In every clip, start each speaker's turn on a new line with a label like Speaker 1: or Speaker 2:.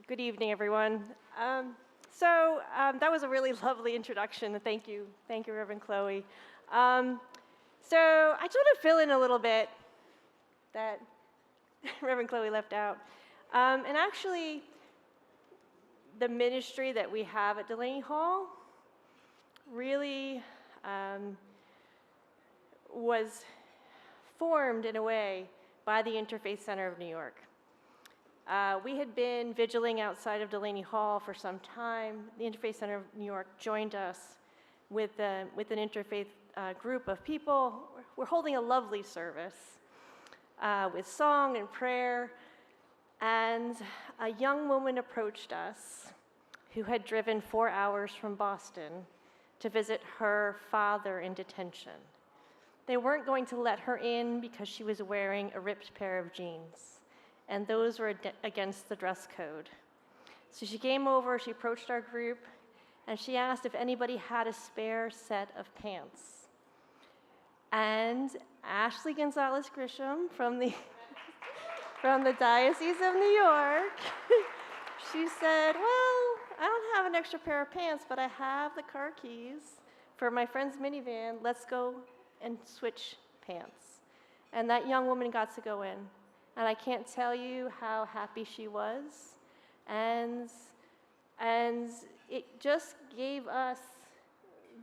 Speaker 1: Good evening, everyone. That was a really lovely introduction. Thank you, Reverend Chloe. So I just want to fill in a little bit that Reverend Chloe left out. And actually, the ministry that we have at Delaney Hall really was formed in a way by the Interfaith Center of New York. We had been vigiling outside of Delaney Hall for some time. The Interfaith Center of New York joined us with an interfaith group of people. We're holding a lovely service with song and prayer, and a young woman approached us who had driven 4 hours from Boston to visit her father in detention. They weren't going to let her in because she was wearing a ripped pair of jeans, and those were against the dress code. So she came over, she approached our group, and she asked if anybody had a spare set of pants. And Ashley Gonzalez Grisham from the Diocese of New York, she said, well, I don't have an extra pair of pants, but I have the car keys for my friend's minivan. Let's go and switch pants. And that young woman got to go in. And I can't tell you how happy she was. And it just gave us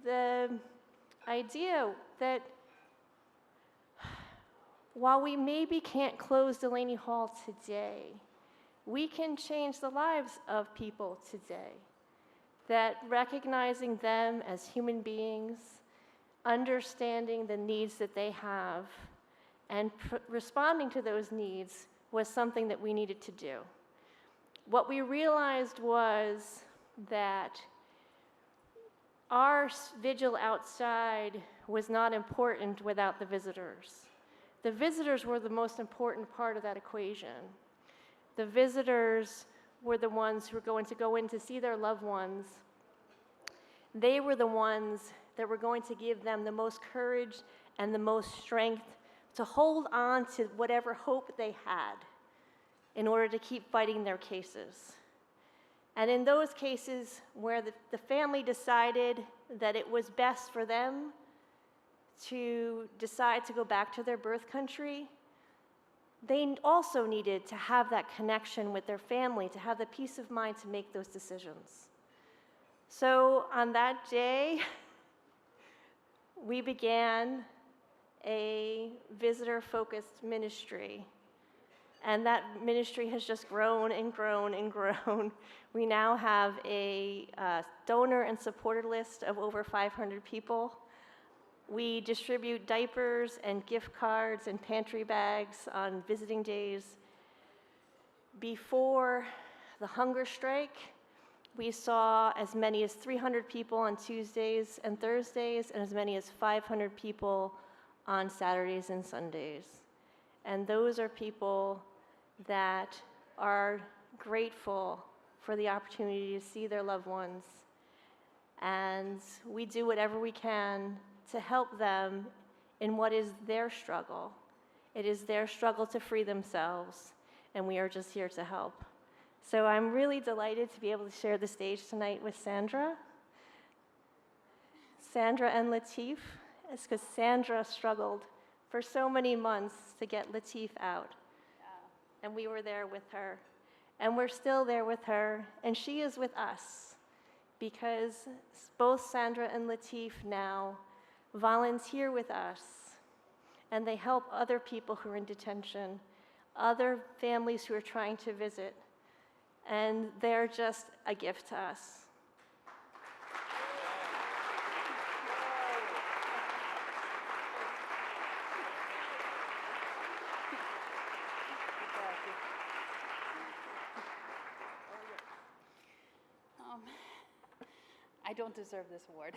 Speaker 1: the idea that while we maybe can't close Delaney Hall today, we can change the lives of people today. That recognizing them as human beings, understanding the needs that they have, and responding to those needs was something that we needed to do. What we realized was that our vigil outside was not important without the visitors. The visitors were the most important part of that equation. The visitors were the ones who were going to go in to see their loved ones. They were the ones that were going to give them the most courage and the most strength to hold on to whatever hope they had in order to keep fighting their cases. And in those cases where the family decided that it was best for them to decide to go back to their birth country, they also needed to have that connection with their family, to have the peace of mind to make those decisions. So on that day, we began a visitor-focused ministry. And that ministry has just grown and grown and grown. We now have a donor and supporter list of over 500 people. We distribute diapers and gift cards and pantry bags on visiting days. Before the hunger strike, we saw as many as 300 people on Tuesdays and Thursdays, and as many as 500 people on Saturdays and Sundays. And those are people that are grateful for the opportunity to see their loved ones. And we do whatever we can to help them in what is their struggle. It is their struggle to free themselves, and we are just here to help. So I'm really delighted to be able to share the stage tonight with Sandra and Latif. It's because Sandra struggled for so many months to get Latif out. Yeah. And we were there with her. And we're still there with her. And she is with us because both Sandra and Latif now volunteer with us. And they help other people who are in detention, other families who are trying to visit. And they're just a gift to us.
Speaker 2: I don't deserve this award.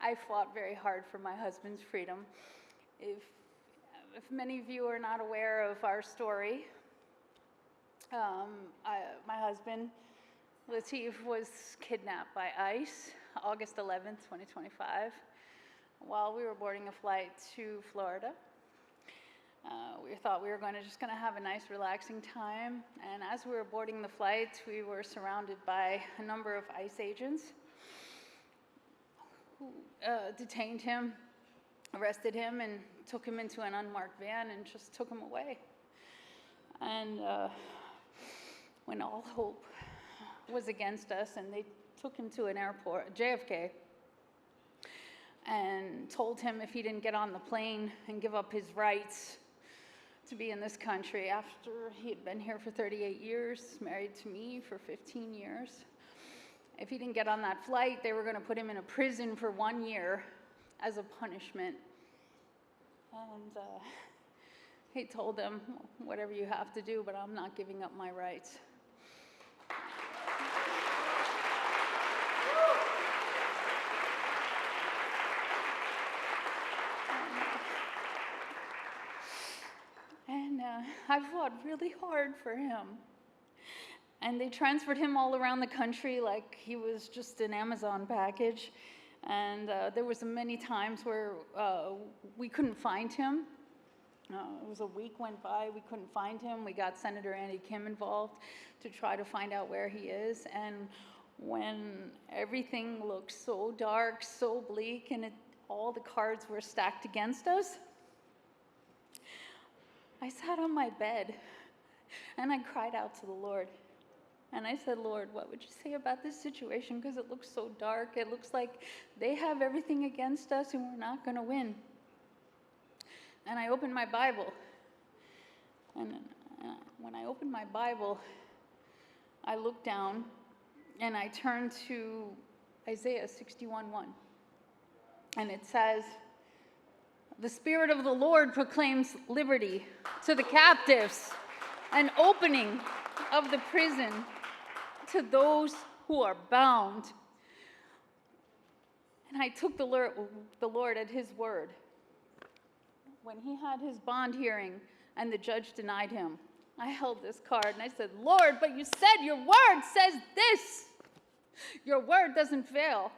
Speaker 2: I fought very hard for my husband's freedom. If many of you are not aware of our story, my husband, Latif, was kidnapped by ICE August 11th, 2025, while we were boarding a flight to Florida. We thought we were just going to have a nice, relaxing time. And as we were boarding the flight, we were surrounded by a number of ICE agents who detained him, arrested him, and took him into an unmarked van and just took him away. And when all hope was against us, and they took him to an airport, JFK, and told him if he didn't get on the plane and give up his rights to be in this country after he had been here for 38 years, married to me for 15 years. If he didn't get on that flight, they were going to put him in a prison for 1 year as a punishment. And he told them, whatever you have to do, but I'm not giving up my rights. I fought really hard for him. And they transferred him all around the country like he was just an Amazon package. And there was many times where we couldn't find him. It was a week went by, we couldn't find him. We got Senator Andy Kim involved to try to find out where he is. And when everything looked so dark, so bleak, and all the cards were stacked against us, I sat on my bed and I cried out to the Lord. And I said, Lord, what would you say about this situation? Because it looks so dark. It looks like they have everything against us and we're not going to win. And I opened my Bible. And when I opened my Bible, I looked down and I turned to Isaiah 61:1. And it says, the Spirit of the Lord proclaims liberty to the captives, an opening of the prison to those who are bound. And I took the Lord at his word. When he had his bond hearing and the judge denied him, I held this card and I said, Lord, but you said your word says this. Your word doesn't fail.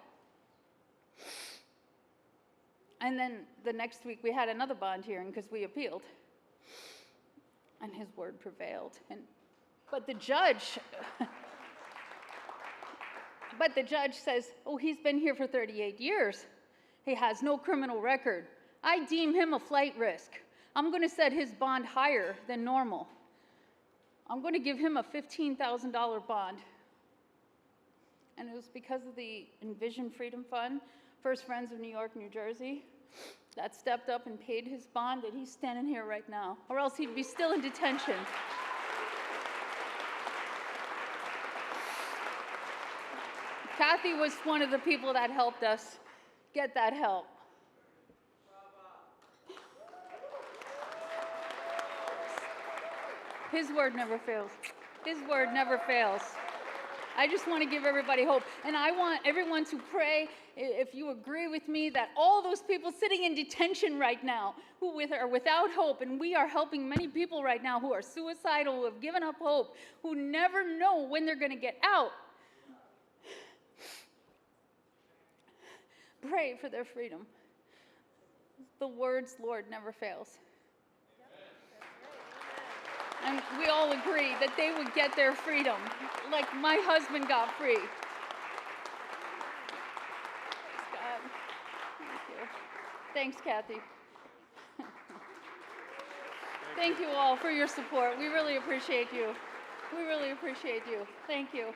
Speaker 2: And then the next week we had another bond hearing because we appealed. And his word prevailed. But the judge says, oh, he's been here for 38 years. He has no criminal record. I deem him a flight risk. I'm going to set his bond higher than normal. I'm going to give him a $15,000 bond. And it was because of the Envision Freedom Fund, First Friends of New York, New Jersey, that stepped up and paid his bond, that he's standing here right now, or else he'd be still in detention. Kathy was one of the people that helped us get that help. His word never fails. His word never fails. I just want to give everybody hope. And I want everyone to pray, if you agree with me, that all those people sitting in detention right now who are without hope, and we are helping many people right now who are suicidal, who have given up hope, who never know when they're going to get out. Pray for their freedom. The word's Lord never fails. And we all agree that they would get their freedom, like my husband got free. Praise God. Thank you. Thanks, Kathy. Thank you all for your support. We really appreciate you. We really appreciate you. Thank you.